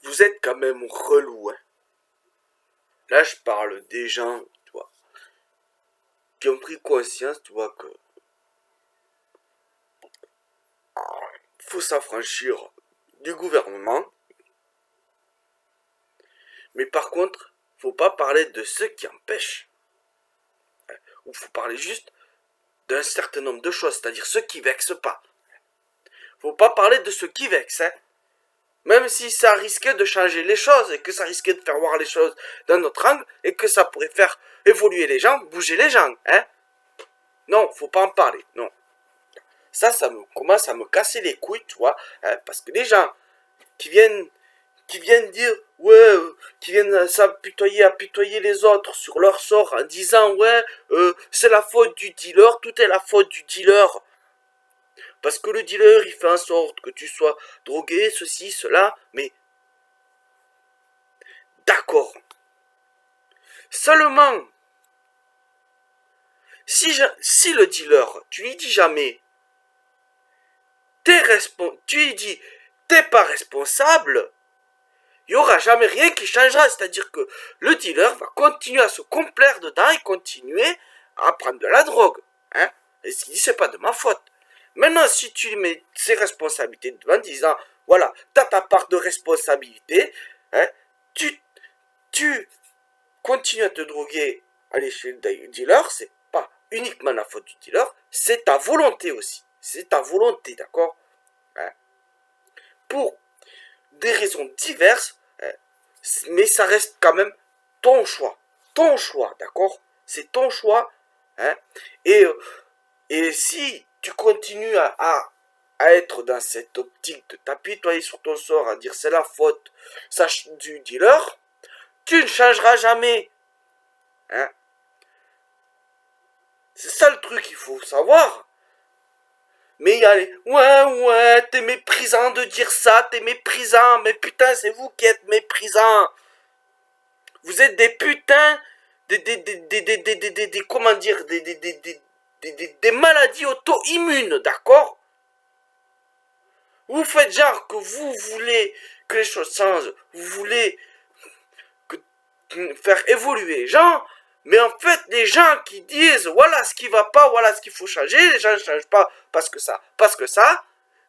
vous êtes quand même relou, hein. Là, je parle des gens, tu vois, qui ont pris conscience, tu vois, que faut s'affranchir du gouvernement. Mais par contre, faut pas parler de ceux qui empêchent. Ou faut parler juste d'un certain nombre de choses, c'est-à-dire ceux qui vexent pas. Faut pas parler de ceux qui vexent, hein. Même si ça risquait de changer les choses et que ça risquait de faire voir les choses d'un autre angle et que ça pourrait faire évoluer les gens, bouger les gens, hein. Non, faut pas en parler, non. Ça me commence à me casser les couilles, tu vois, hein, parce que les gens qui viennent dire ouais, qui viennent apitoyer les autres sur leur sort en disant ouais, c'est la faute du dealer, tout est la faute du dealer. Parce que le dealer, il fait en sorte que tu sois drogué, ceci, cela, mais d'accord. Seulement, si le dealer, tu lui dis jamais, tu lui dis, t'es pas responsable, il n'y aura jamais rien qui changera. C'est-à-dire que le dealer va continuer à se complaire dedans et continuer à prendre de la drogue. Hein. Et ce qu'il dit, c'est pas de ma faute. Maintenant, si tu lui mets ses responsabilités devant en disant, voilà, t'as ta part de responsabilité, hein, tu continues à te droguer, aller chez le dealer, c'est pas uniquement la faute du dealer, c'est ta volonté aussi. C'est ta volonté, d'accord, hein. Pour des raisons diverses, mais ça reste quand même ton choix. Ton choix, d'accord. C'est ton choix. Hein. Et si tu continues à être dans cette optique de t'apitoyer sur ton sort, à dire c'est la faute du dealer, tu ne changeras jamais. Hein. C'est ça le truc qu'il faut savoir. Mais il y a les ouais, t'es méprisant de dire ça, t'es méprisant, mais putain, c'est vous qui êtes méprisant. Vous êtes des putains, comment dire, des maladies auto-immunes, d'accord. Vous faites genre que vous voulez que les choses changent, vous voulez faire évoluer les gens, mais en fait, les gens qui disent voilà ce qui va pas, voilà ce qu'il faut changer, les gens ne changent pas parce que ça,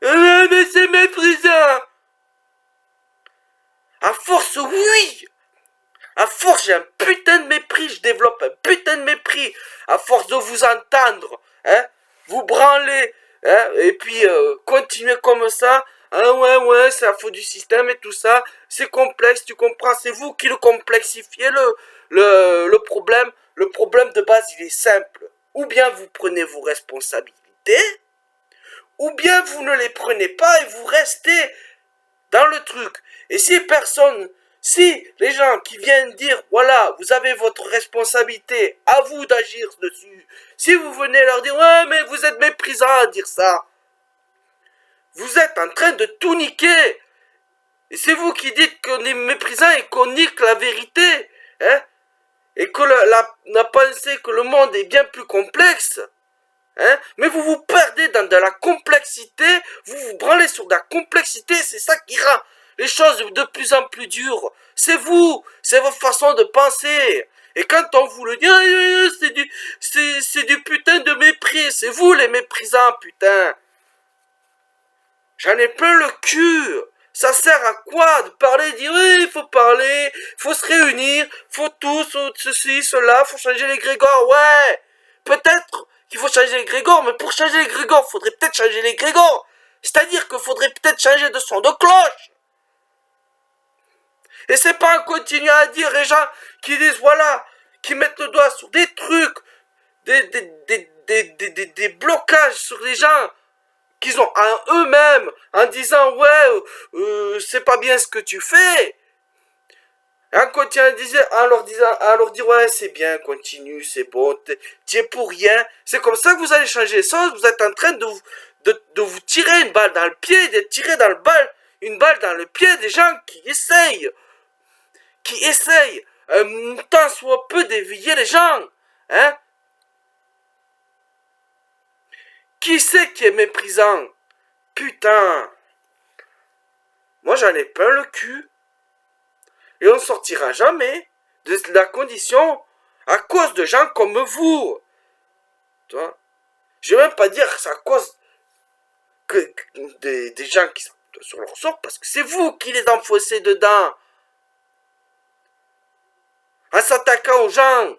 mais c'est méprisant. À force, oui. À force, j'ai un putain de mépris, je développe un putain de mépris. À force de vous entendre, hein, vous branler, hein, et puis continuer comme ça. Ah ouais, c'est la faute du système et tout ça. C'est complexe, tu comprends, c'est vous qui le complexifiez le problème. Le problème de base, il est simple. Ou bien vous prenez vos responsabilités, ou bien vous ne les prenez pas et vous restez dans le truc. Et si les gens qui viennent dire, voilà, vous avez votre responsabilité, à vous d'agir dessus, si vous venez leur dire, ouais, mais vous êtes méprisant à dire ça, vous êtes en train de tout niquer. Et c'est vous qui dites qu'on est méprisant et qu'on nique la vérité, hein, et que la pensée que le monde est bien plus complexe. Hein, mais vous vous perdez dans de la complexité, vous vous branlez sur de la complexité, c'est ça qui rend les choses de plus en plus dures. C'est vous, c'est votre façon de penser. Et quand on vous le dit, c'est du putain de mépris, c'est vous les méprisants, putain. J'en ai plein le cul. Ça sert à quoi de parler, de dire oui, il faut parler, il faut se réunir, faut tous, ceci, cela, faut changer les grégores, ouais. Peut-être qu'il faut changer les grégores, mais pour changer les grégores, faudrait peut-être changer les grégores. C'est-à-dire qu'il faudrait peut-être changer de son de cloche. Et c'est pas en continuant à dire les gens qui disent voilà, qui mettent le doigt sur des trucs, des blocages sur les gens qu'ils ont en eux-mêmes en disant ouais, c'est pas bien ce que tu fais. Et en continuant à leur dire ouais c'est bien, continue, c'est bon, tu es pour rien. C'est comme ça que vous allez changer les choses. Vous êtes en train de vous tirer une balle dans le pied, de tirer une balle dans le pied des gens qui essayent tant soit peu d'éveiller les gens. Hein? Qui c'est qui est méprisant? Putain. Moi j'en ai plein le cul. Et on sortira jamais de la condition à cause de gens comme vous. Tu vois? Je vais même pas dire que c'est à cause des gens qui sont sur leur sort, parce que c'est vous qui les enfoncez dedans. En s'attaquant aux gens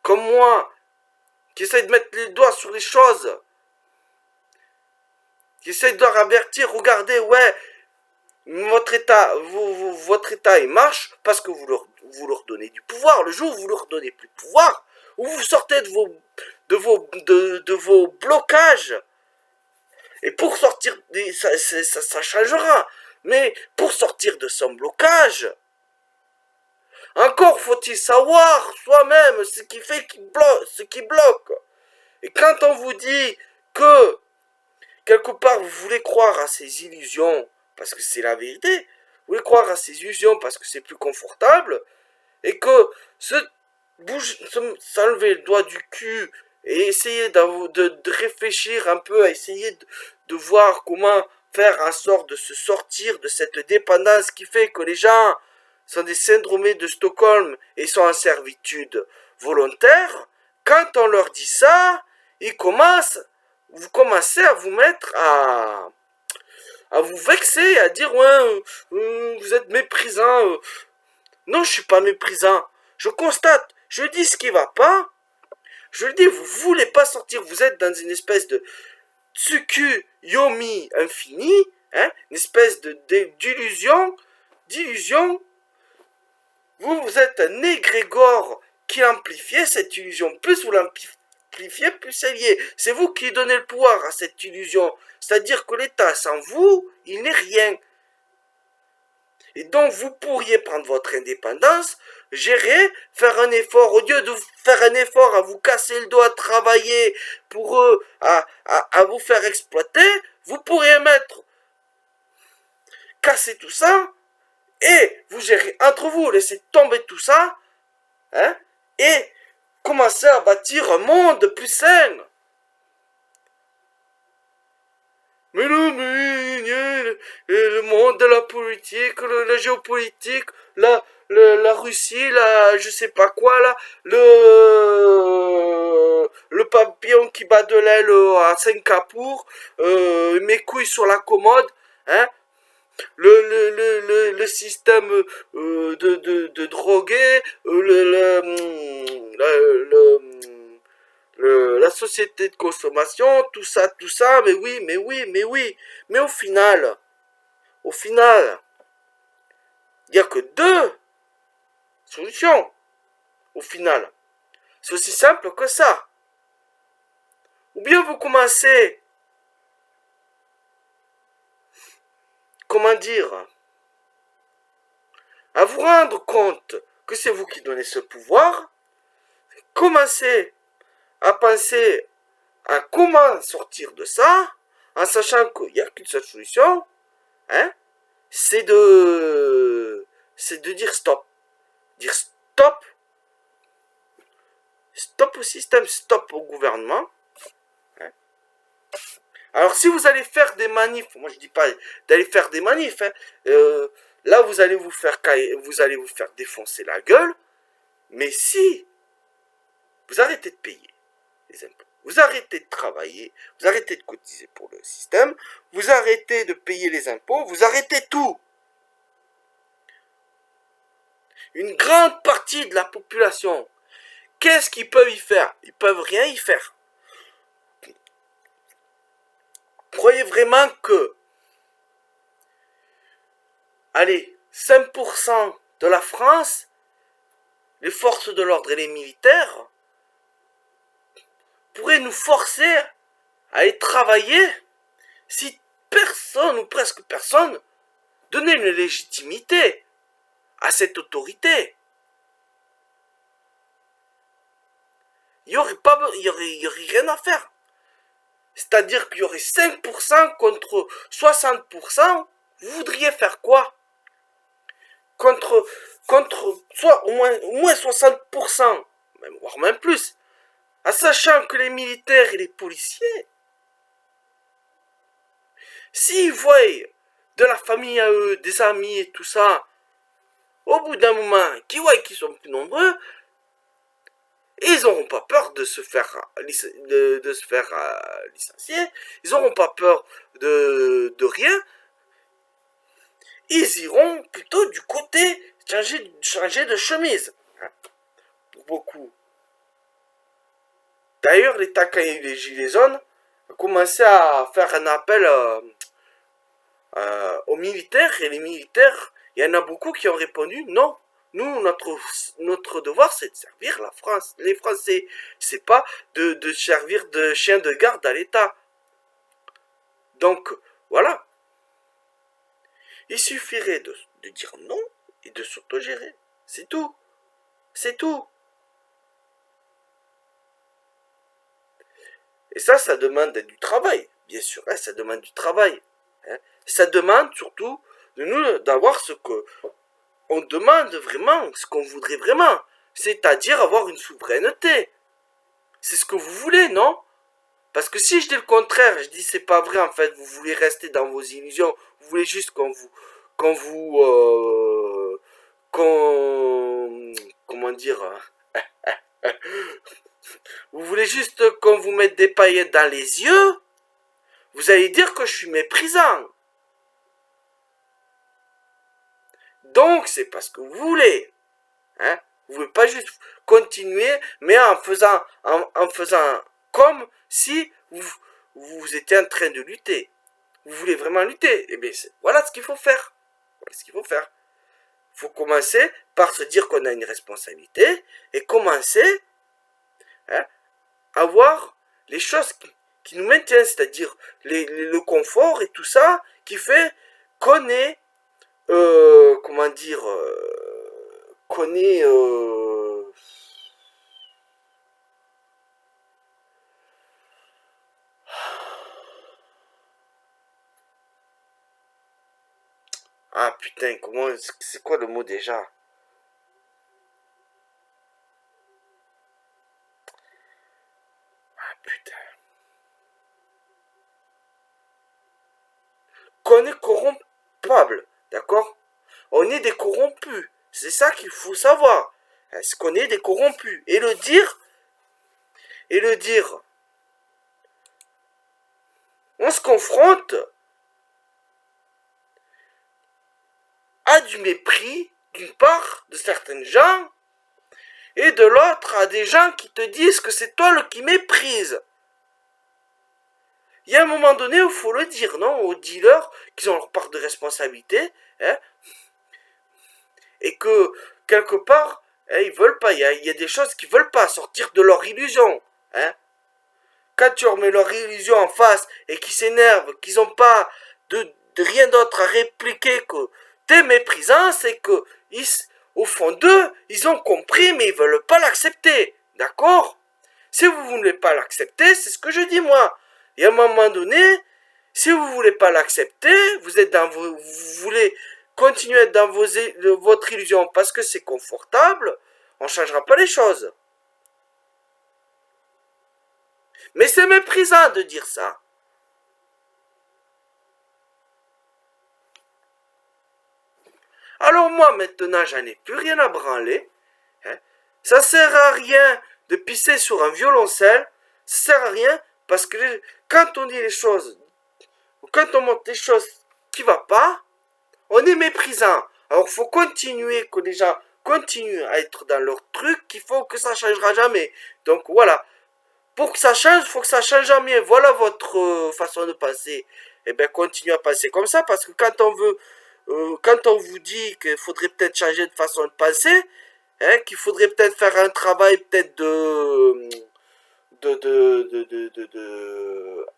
comme moi, qui essayent de mettre les doigts sur les choses, qui essayent de leur avertir, regardez, ouais, votre état, il marche parce que vous leur donnez du pouvoir. Le jour où vous leur donnez plus de pouvoir, où vous sortez de vos blocages, et pour sortir, ça changera, mais pour sortir de son blocage, encore faut-il savoir soi-même ce qui fait ce qui bloque. Et quand on vous dit que quelque part vous voulez croire à ces illusions, parce que c'est la vérité, vous voulez croire à ces illusions parce que c'est plus confortable, et que s'enlever le doigt du cul et essayer de réfléchir un peu, à essayer de voir comment faire en sorte de se sortir de cette dépendance qui fait que les gens sont des syndromés de Stockholm et sont en servitude volontaire, quand on leur dit ça, vous commencez à vous mettre à vous vexer, à dire ouais, vous êtes méprisant. Non, je suis pas méprisant. Je constate, je dis ce qui va pas. Je le dis, vous voulez pas sortir, vous êtes dans une espèce de tsuku yomi infini, hein, une espèce d'illusion. Vous êtes un égrégore qui amplifiez cette illusion. Plus vous l'amplifiez, plus elle y est. C'est vous qui donnez le pouvoir à cette illusion. C'est-à-dire que l'État, sans vous, il n'est rien. Et donc, vous pourriez prendre votre indépendance, gérer, faire un effort, au lieu de faire un effort à vous casser le dos, à travailler pour eux, à vous faire exploiter, vous pourriez casser tout ça, et vous gérez entre vous, laissez tomber tout ça, hein, et commencer à bâtir un monde plus sain. Mais non, mais le monde de la politique, la géopolitique, la Russie, je sais pas quoi, là, le papillon qui bat de l'aile à Singapour, mes couilles sur la commode, hein, le système de droguer, la société de consommation, tout ça, mais oui, mais oui, mais oui. Mais au final, il n'y a que deux solutions. Au final, c'est aussi simple que ça. Ou bien vous commencez, comment dire, à vous rendre compte que c'est vous qui donnez ce pouvoir, commencez à penser à comment sortir de ça, en sachant qu'il n'y a qu'une seule solution, hein, c'est de dire stop. Dire stop. Stop au système, stop au gouvernement. Hein. Alors si vous allez faire des manifs, moi je dis pas d'aller faire des manifs, hein, là vous allez vous faire défoncer la gueule, mais si vous arrêtez de payer les impôts, vous arrêtez de travailler, vous arrêtez de cotiser pour le système, vous arrêtez de payer les impôts, vous arrêtez tout. Une grande partie de la population, qu'est-ce qu'ils peuvent y faire? Ils peuvent rien y faire. Croyez vraiment que, allez, 5% de la France, les forces de l'ordre et les militaires, pourraient nous forcer à aller travailler si personne ou presque personne donnait une légitimité à cette autorité. Il n'y aurait rien à faire. C'est-à-dire qu'il y aurait 5% contre 60%. Vous voudriez faire quoi? Contre soit au moins 60%, voire même plus, en sachant que les militaires et les policiers, s'ils voient de la famille à eux, des amis et tout ça, au bout d'un moment, qui voient qu'ils sont plus nombreux, ils n'auront pas peur de se faire, licencier, ils n'auront pas peur de rien, ils iront plutôt du côté changer de chemise. Pour beaucoup. D'ailleurs, l'État, quand il y a eu les Gilets jaunes, a commencé à faire un appel aux militaires, et les militaires, il y en a beaucoup qui ont répondu non. Nous, notre devoir, c'est de servir la France, les Français. C'est pas de servir de chien de garde à l'État. Donc, voilà. Il suffirait de dire non et de s'autogérer. C'est tout. C'est tout. Et ça demande du travail, bien sûr. Hein, ça demande du travail. Hein. Ça demande surtout de nous d'avoir ce que on demande vraiment, ce qu'on voudrait vraiment. C'est-à-dire avoir une souveraineté. C'est ce que vous voulez, non? Parce que si je dis le contraire, je dis c'est pas vrai en fait, vous voulez rester dans vos illusions, vous voulez juste comment dire, vous voulez juste qu'on vous mette des paillettes dans les yeux, vous allez dire que je suis méprisant. Donc c'est pas ce que vous voulez. Hein? Vous voulez pas juste continuer, mais en faisant comme si vous étiez en train de lutter. Vous voulez vraiment lutter. Eh bien, voilà ce qu'il faut faire. Voilà ce qu'il faut faire. Il faut commencer par se dire qu'on a une responsabilité et commencer à voir les choses qui nous maintiennent, c'est-à-dire le confort et tout ça qui fait qu'on est, comment dire, qu'on est ah putain, c'est quoi le mot déjà? Ah putain. Qu'on est corrompable, d'accord? On est des corrompus. C'est ça qu'il faut savoir. Est-ce qu'on est des corrompus? Et le dire, on se confronte à du mépris, d'une part, de certaines gens, et de l'autre, à des gens qui te disent que c'est toi qui méprise. Il y a un moment donné où il faut le dire, non, aux dealers, qu'ils ont leur part de responsabilité, hein, et que, quelque part, ils veulent pas, il y a des choses qu'ils veulent pas sortir de leur illusion, hein. Quand tu remets leur illusion en face et qu'ils s'énervent, qu'ils n'ont pas de rien d'autre à répliquer que t'es méprisant, c'est que au fond d'eux, ils ont compris mais ils veulent pas l'accepter. D'accord? Si vous ne voulez pas l'accepter, c'est ce que je dis moi. Et à un moment donné, si vous ne voulez pas l'accepter, vous voulez continuer à être dans votre illusion parce que c'est confortable, on ne changera pas les choses. Mais c'est méprisant de dire ça. Alors moi maintenant j'en ai plus rien à branler. Hein. Ça sert à rien de pisser sur un violoncelle. Ça sert à rien parce que quand on dit les choses, quand on montre les choses qui ne vont pas, on est méprisant. Alors il faut continuer, que les gens continuent à être dans leur truc, qu'il faut que ça ne changera jamais. Donc voilà. Pour que ça change, il faut que ça change jamais. Voilà votre façon de penser. Eh bien, continuez à penser comme ça, parce que quand on vous dit qu'il faudrait peut-être changer de façon de penser, hein, qu'il faudrait peut-être faire un travail peut-être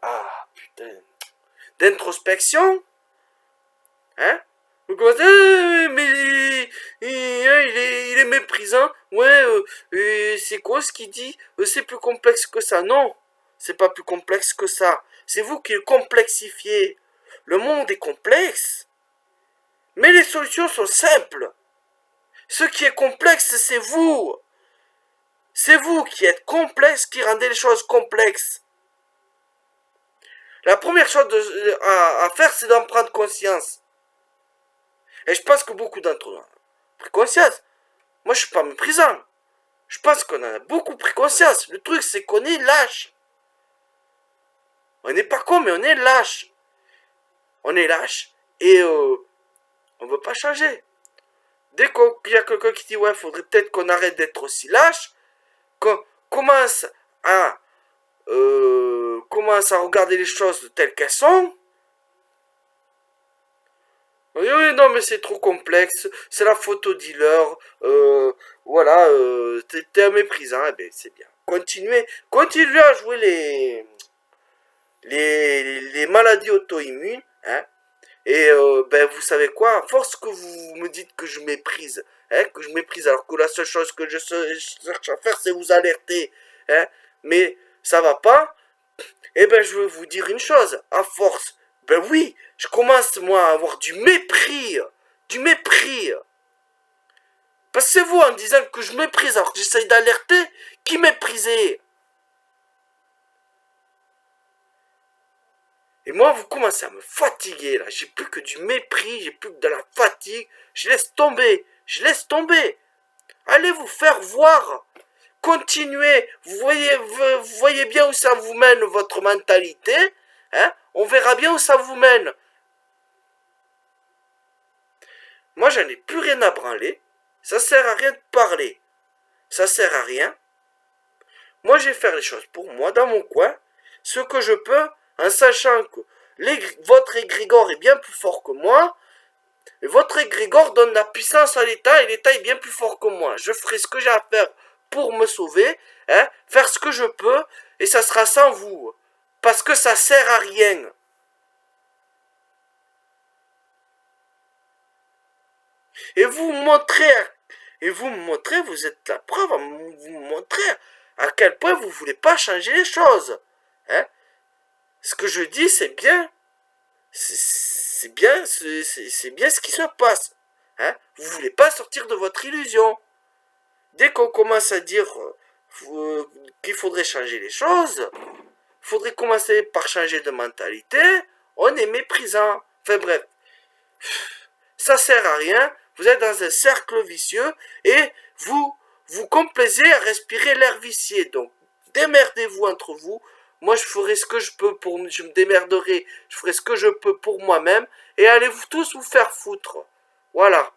ah, putain, d'introspection, hein, vous commencez, mais il est méprisant. Ouais, c'est quoi ce qu'il dit? C'est plus complexe que ça. Non, c'est pas plus complexe que ça. C'est vous qui le complexifiez. Le monde est complexe, mais les solutions sont simples. Ce qui est complexe, c'est vous. C'est vous qui êtes complexe, qui rendez les choses complexes. La première chose à faire, c'est d'en prendre conscience. Et je pense que beaucoup d'entre pris conscience. Moi, je suis pas méprisant. Je pense qu'on en a beaucoup pris conscience. Le truc, c'est qu'on est lâche. On n'est pas con, mais on est lâche. On est lâche et on veut pas changer. Dès qu'il y a quelqu'un qui dit ouais, faudrait peut-être qu'on arrête d'être aussi lâche, qu'on commence à regarder les choses telles qu'elles sont. Oui, oui, non, mais c'est trop complexe. C'est la photo dealer. Voilà, t'es un méprisant. Eh ben, c'est bien. Continuez à jouer les maladies auto-immunes. Hein. Et ben, vous savez quoi? À force que vous me dites que je méprise, hein, que je méprise, alors que la seule chose que je cherche à faire, c'est vous alerter. Hein, mais ça va pas. Eh ben, je vais vous dire une chose. À force, ben oui, je commence, moi, à avoir du mépris. Du mépris. Parce que c'est vous, en me disant que je méprise, alors que j'essaye d'alerter, qui méprisez. Et moi, vous commencez à me fatiguer, là. J'ai plus que du mépris, j'ai plus que de la fatigue. Je laisse tomber. Je laisse tomber. Allez vous faire voir. Continuez. Vous voyez bien où ça vous mène, votre mentalité. Hein? On verra bien où ça vous mène. Moi, j'en ai plus rien à branler. Ça sert à rien de parler. Ça sert à rien. Moi, je vais faire les choses pour moi, dans mon coin. Ce que je peux, en sachant que votre égrégore est bien plus fort que moi. Et votre égrégore donne la puissance à l'État et l'État est bien plus fort que moi. Je ferai ce que j'ai à faire pour me sauver, hein, faire ce que je peux, et ça sera sans vous. Parce que ça sert à rien. Et vous me montrez, vous êtes la preuve, vous me montrez à quel point vous voulez pas changer les choses. Hein. Ce que je dis, c'est bien. C'est bien ce qui se passe. Hein. Vous voulez pas sortir de votre illusion. Dès qu'on commence à dire qu'il faudrait changer les choses, il faudrait commencer par changer de mentalité, on est méprisant. Enfin bref, ça sert à rien, vous êtes dans un cercle vicieux et vous complaisez à respirer l'air vicié. Donc démerdez-vous entre vous. Moi je ferai ce que je peux je me démerderai, je ferai ce que je peux pour moi-même et allez-vous tous vous faire foutre. Voilà.